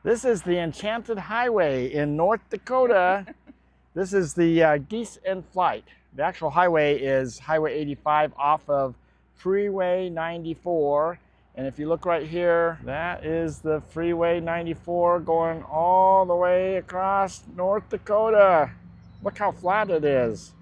This is the Enchanted Highway in North Dakota. This is the Geese in Flight. The actual highway is Highway 85 off of Freeway 94. And if you look right here, that is the Freeway 94 going all the way across North Dakota. Look how flat it is.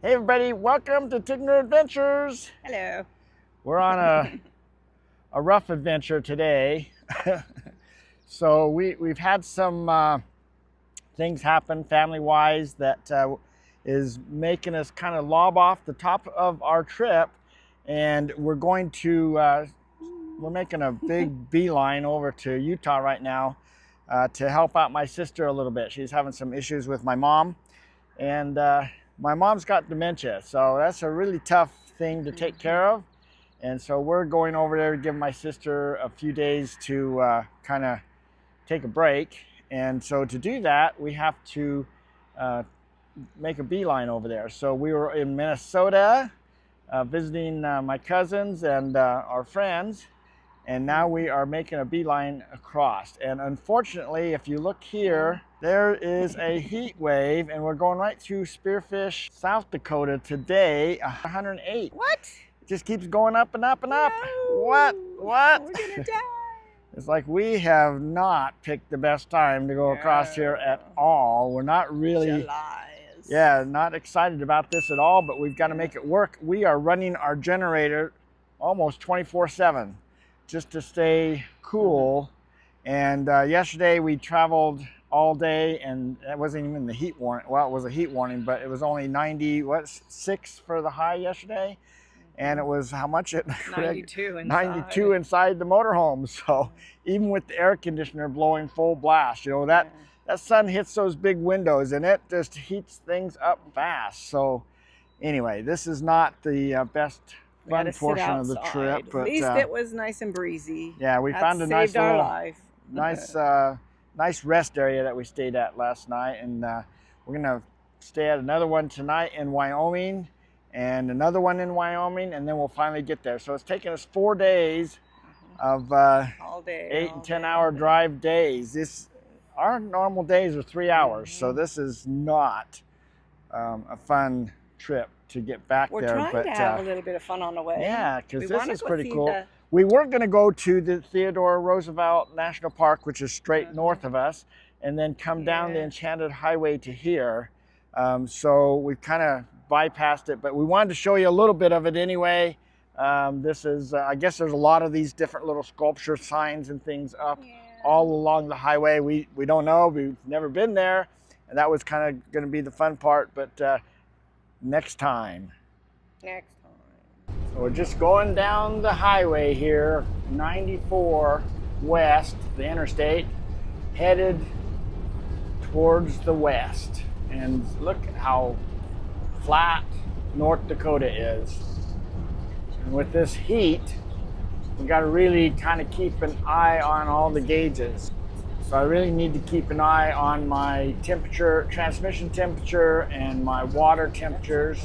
Hey everybody, welcome to Tigner Adventures. Hello. We're on a rough adventure today. So we've had some things happen family-wise that is making us kind of lob off the top of our trip, and we're going to we're making a big beeline over to Utah right now to help out my sister a little bit. She's having some issues with my mom, and my mom's got dementia, so that's a really tough thing to take care of. And so we're going over there to give my sister a few days to kind of take a break. And so to do that, we have to make a beeline over there. So we were in Minnesota visiting my cousins and our friends, and now we are making a beeline across. And unfortunately, if you look here, there is a heat wave, and we're going right through Spearfish, South Dakota today, 108. What? It just keeps going up and up and up. No. What? We're gonna die. It's like we have not picked the best time to go across here at all. We're not really, not excited about this at all, but we've got to make it work. We are running our generator almost 24/7 just to stay cool. And yesterday we traveled all day, and it wasn't even the heat warning. Well, it was a heat warning, but it was only 96 for the high yesterday. And it was how much? 92 inside. 92 inside the motorhome. So even with the air conditioner blowing full blast, you know, that sun hits those big windows and it just heats things up fast. So anyway, this is not the best fun portion of the trip. But at least it was nice and breezy. Yeah, we found a nice our little, life. nice rest area that we stayed at last night. And we're gonna stay at another one tonight in Wyoming, and another one in Wyoming, and then we'll finally get there. So it's taken us 4 days of all day, 8 and 10 hour drive days. Our normal days are 3 hours, so this is not a fun trip to get back We're there. trying but to have a little bit of fun on the way. yeah, because this is pretty cool. The... We were going to go to the Theodore Roosevelt National Park, which is straight north of us, and then come down the Enchanted Highway to here. So we kind of bypassed it, but we wanted to show you a little bit of it anyway. This is, I guess there's a lot of these different little sculpture signs and things up all along the highway. We don't know, we've never been there, and that was kind of going to be the fun part, but next time. So we're just going down the highway here, 94 west, the interstate, headed towards the west. And look at how flat North Dakota is. And with this heat, we got to really kind of keep an eye on all the gauges. So I really need to keep an eye on my temperature, transmission temperature, and my water temperatures.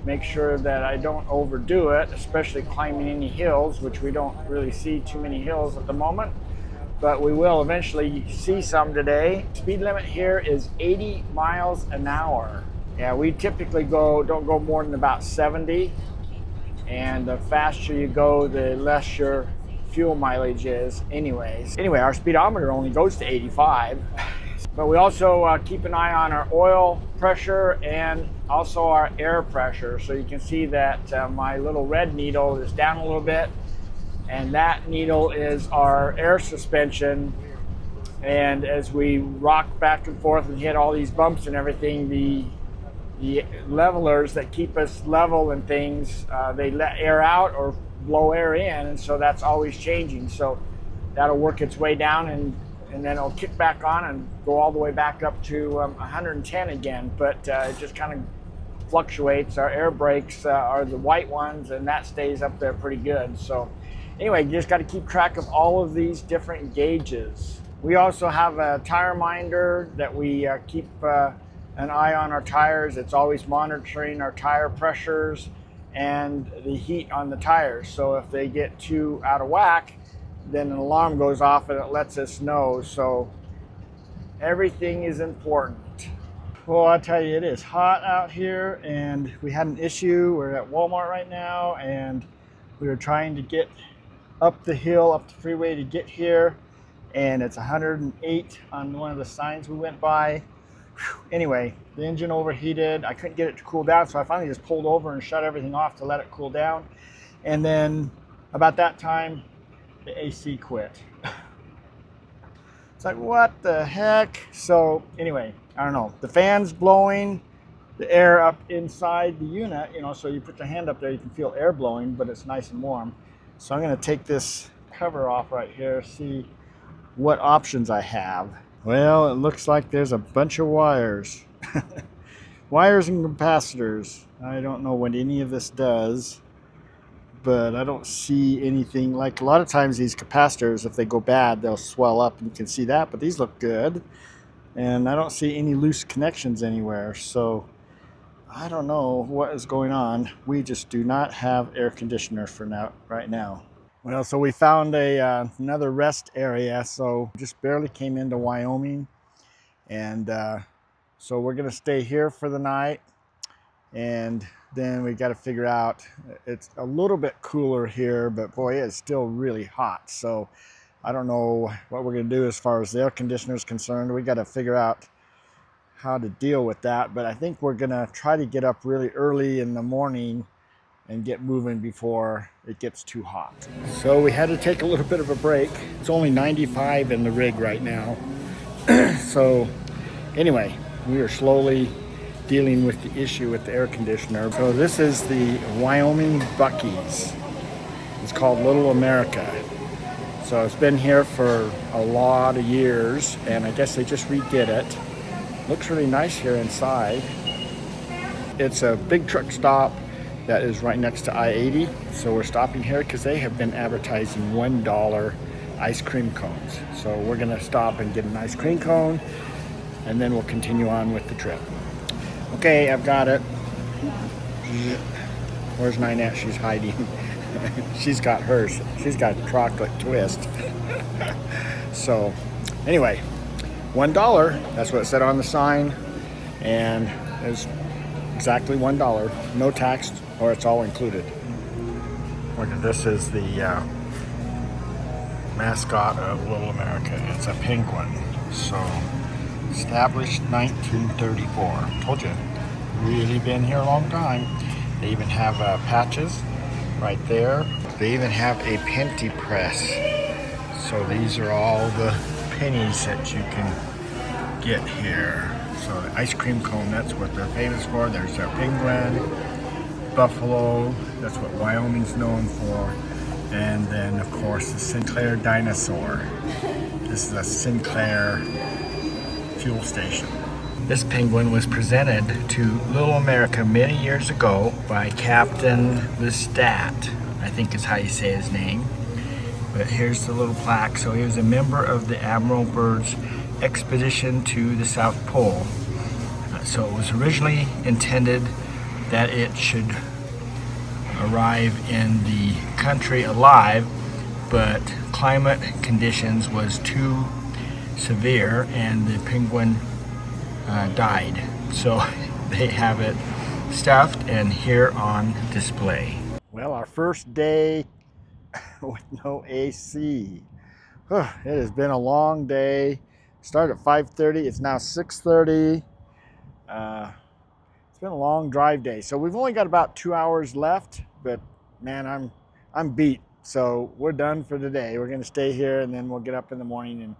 Make sure that I don't overdo it, especially climbing any hills, which we don't really see too many hills at the moment, but we will eventually see some today. Speed limit here is 80 miles an hour. Yeah, we typically don't go more than about 70, and the faster you go, the less your fuel mileage is anyways. Anyway, our speedometer only goes to 85, but we also keep an eye on our oil pressure and also our air pressure. So you can see that my little red needle is down a little bit, and that needle is our air suspension. And as we rock back and forth and hit all these bumps and everything, the levelers that keep us level and things, they let air out or blow air in, and so that's always changing. So that'll work its way down, and then it'll kick back on and go all the way back up to 110 again. But it just kind of fluctuates. Our air brakes are the white ones, and that stays up there pretty good. So anyway, you just got to keep track of all of these different gauges. We also have a tire minder that we keep an eye on our tires. It's always monitoring our tire pressures and the heat on the tires. So if they get too out of whack, then an alarm goes off and it lets us know. So everything is important. Well, I tell you, it is hot out here, and we had an issue. We're at Walmart right now, and we were trying to get up the hill, up the freeway to get here, and it's 108 on one of the signs we went by. Whew. Anyway, the engine overheated. I couldn't get it to cool down, so I finally just pulled over and shut everything off to let it cool down. And then about that time, the AC quit. It's like, what the heck? So anyway, I don't know. The fan's blowing the air up inside the unit, you know, so you put your hand up there, you can feel air blowing, but it's nice and warm. So I'm going to take this cover off right here, see what options I have. Well, it looks like there's a bunch of wires. Wires and capacitors. I don't know what any of this does, but I don't see anything. Like a lot of times these capacitors, if they go bad, they'll swell up, and you can see that, but these look good. And I don't see any loose connections anywhere, so I don't know what is going on. We just do not have air conditioner for now, right now. Well, so we found another rest area, so just barely came into Wyoming, and so we're gonna stay here for the night, and then we got to figure out, it's a little bit cooler here, but boy, it's still really hot. So I don't know what we're going to do as far as the air conditioner is concerned. We got to figure out how to deal with that, but I think we're going to try to get up really early in the morning and get moving before it gets too hot. So we had to take a little bit of a break. It's only 95 in the rig right now. So anyway, we are slowly dealing with the issue with the air conditioner. So this is the Wyoming Buc-ee's. It's called Little America. So it's been here for a lot of years, and I guess they just redid it. Looks really nice here inside. It's a big truck stop that is right next to I-80. So we're stopping here because they have been advertising $1 ice cream cones. So we're gonna stop and get an ice cream cone, and then we'll continue on with the trip. Okay, I've got it. Where's Ninette? She's hiding. She's got hers. She's got chocolate twist. So anyway, $1. That's what it said on the sign, and it's exactly $1. No tax, or it's all included. Look at this, is the mascot of Little America. It's a penguin. So established 1934. Told you, really been here a long time. They even have patches right there. They even have a penty press. So these are all the pennies that you can get here. So the ice cream cone, that's what they're famous for. There's their penguin, buffalo, that's what Wyoming's known for. And then of course the Sinclair dinosaur. This is a Sinclair fuel station. This penguin was presented to Little America many years ago by Captain Lestat, I think is how you say his name. But here's the little plaque. So he was a member of the Admiral Byrd's expedition to the South Pole. So it was originally intended that it should arrive in the country alive, but climate conditions was too severe and the penguin died. So they have it stuffed and here on display. Well, our first day with no AC. It has been a long day. Started at 5:30, it's now 6:30. It's been a long drive day. So we've only got about 2 hours left, but man, I'm beat. So we're done for the day. We're gonna stay here and then we'll get up in the morning and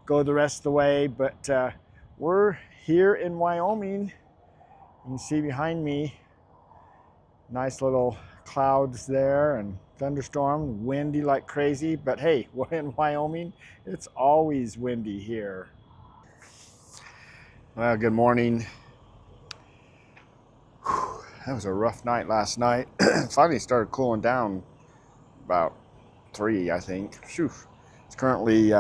go the rest of the way. But we're here in Wyoming. You can see behind me, nice little clouds there and thunderstorm, windy like crazy, but hey, we're in Wyoming. It's always windy here. Well, good morning. Whew, that was a rough night last night. Finally started cooling down about 3, I think. Phew. It's currently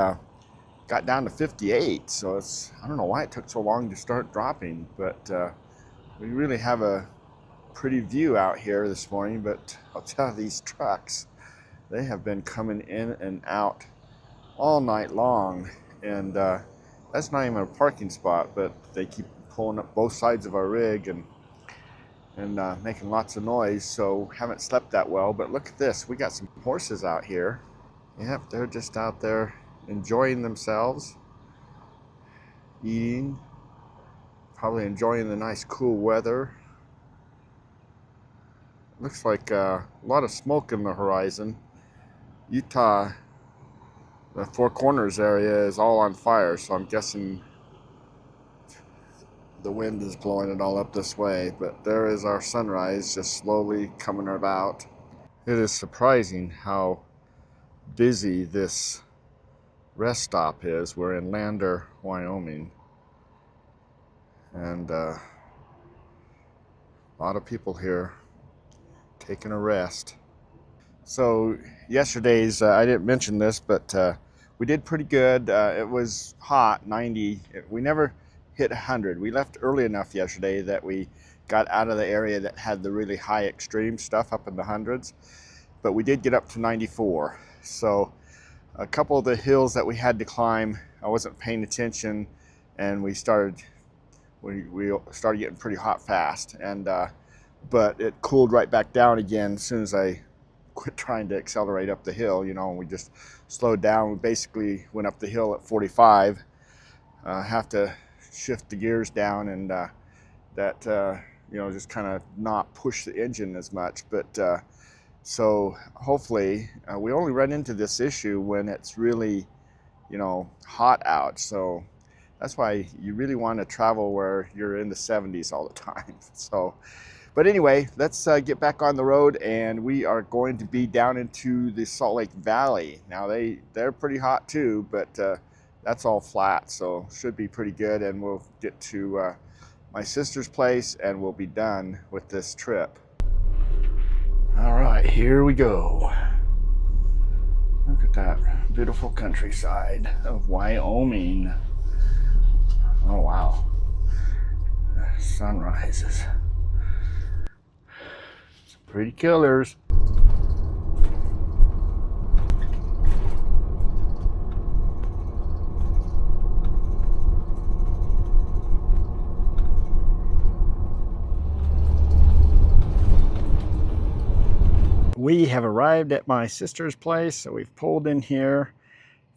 got down to 58. So I don't know why it took so long to start dropping, but we really have a pretty view out here this morning. But I'll tell you, these trucks, they have been coming in and out all night long, and that's not even a parking spot, but they keep pulling up both sides of our rig and making lots of noise, so haven't slept that well. But look at this, we got some horses out here. Yep, they're just out there enjoying themselves, eating, probably enjoying the nice cool weather. Looks like a lot of smoke in the horizon. Utah, the Four Corners area is all on fire, so I'm guessing the wind is blowing it all up this way. But there is our sunrise just slowly coming about. It is surprising how busy this rest stop is. We're in Lander, Wyoming, and a lot of people here taking a rest. So yesterday's, I didn't mention this, but we did pretty good. It was hot, 90. We never hit 100. We left early enough yesterday that we got out of the area that had the really high extreme stuff up in the hundreds, but we did get up to 94. So a couple of the hills that we had to climb, I wasn't paying attention, and we started getting pretty hot fast, and but it cooled right back down again as soon as I quit trying to accelerate up the hill, you know, and we just slowed down. We basically went up the hill at 45. Have to shift the gears down, and you know, just kind of not push the engine as much. But so hopefully we only run into this issue when it's really, you know, hot out. So that's why you really want to travel where you're in the 70s all the time. So, but anyway, let's get back on the road, and we are going to be down into the Salt Lake Valley. Now they're pretty hot too, but that's all flat, so should be pretty good. And we'll get to my sister's place, and we'll be done with this trip. All right, here we go. Look at that beautiful countryside of Wyoming. Oh wow, the sunrises. Some pretty killers. We have arrived at my sister's place, so we've pulled in here.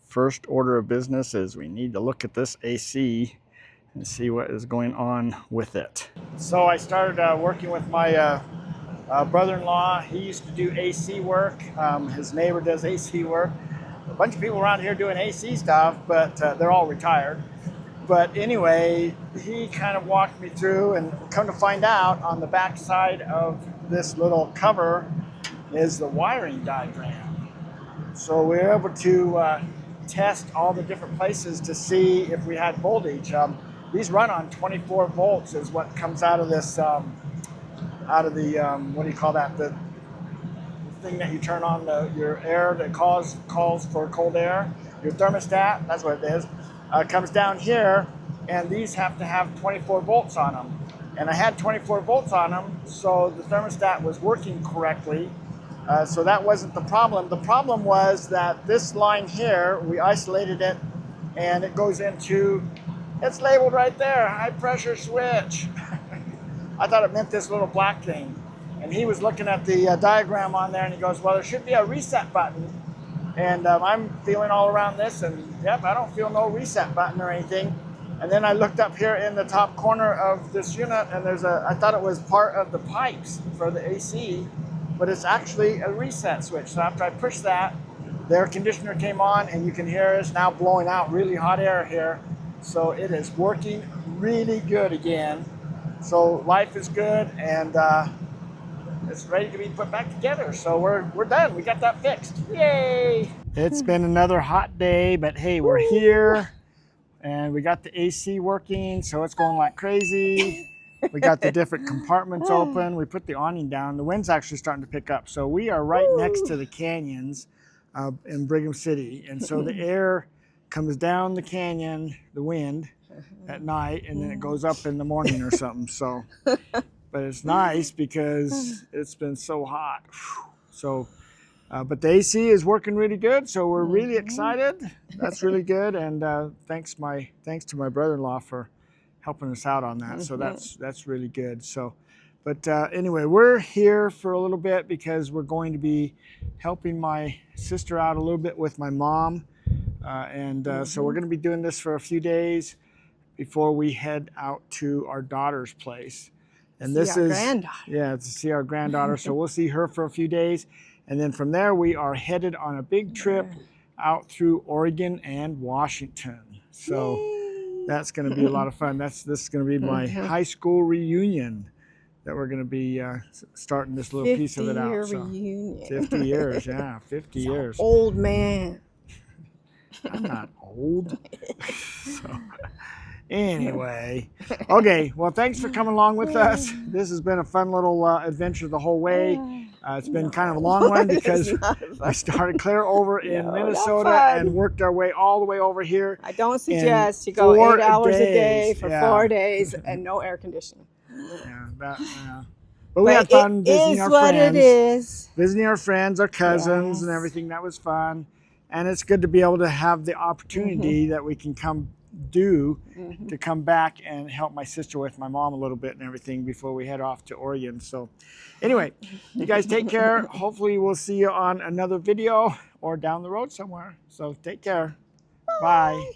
First order of business is we need to look at this AC and see what is going on with it. So I started working with my brother-in-law. He used to do AC work. His neighbor does AC work. A bunch of people around here doing AC stuff, but they're all retired. But anyway, he kind of walked me through, and come to find out, on the back side of this little cover is the wiring diagram. So we were able to test all the different places to see if we had voltage. These run on 24 volts is what comes out of this, out of the, what do you call that? The thing that you turn on your air that calls for cold air, your thermostat, that's what it is. Comes down here, and these have to have 24 volts on them. And I had 24 volts on them, so the thermostat was working correctly. So that wasn't the problem. The problem was that this line here, we isolated it, and it goes into, it's labeled right there, high pressure switch. I thought it meant this little black thing. And he was looking at the diagram on there, and he goes, well, there should be a reset button. And I'm feeling all around this, and yep, I don't feel no reset button or anything. And then I looked up here in the top corner of this unit, and I thought it was part of the pipes for the AC, but it's actually a reset switch. So after I pushed that, the air conditioner came on, and you can hear it's now blowing out really hot air here. So it is working really good again. So life is good, and it's ready to be put back together. So we're done. We got that fixed. Yay! It's been another hot day, but hey, we're here, and we got the AC working, so it's going like crazy. We got the different compartments open. We put the awning down. The wind's actually starting to pick up. So we are right next to the canyons in Brigham City. And so the air comes down the canyon, the wind, at night, and then it goes up in the morning or something. So, but it's nice because it's been so hot. So, but the AC is working really good, so we're really excited. That's really good, and thanks to my brother-in-law for helping us out on that. So that's really good. So, but anyway, we're here for a little bit because we're going to be helping my sister out a little bit with my mom, so we're going to be doing this for a few days before we head out to our daughter's place. And this is to see our granddaughter. So we'll see her for a few days, and then from there we are headed on a big trip out through Oregon and Washington. So that's going to be a lot of fun. This is going to be my high school reunion that we're going to be starting this little piece of it out. 50-year reunion. 50 years, yeah, 50 years. Old man. I'm not old. So, anyway, okay, well, thanks for coming along with us. This has been a fun little adventure the whole way. It's been kind of a long one because we started clear over in Minnesota and worked our way all the way over here. I don't suggest you go 8 hours a day for 4 days and no air conditioning. But we had fun visiting our friends. It is. Visiting our friends, our cousins, and everything. That was fun. And it's good to be able to have the opportunity that we can come to come back and help my sister with my mom a little bit and everything before we head off to Oregon. So anyway, you guys take care. Hopefully we'll see you on another video or down the road somewhere. So take care. Bye.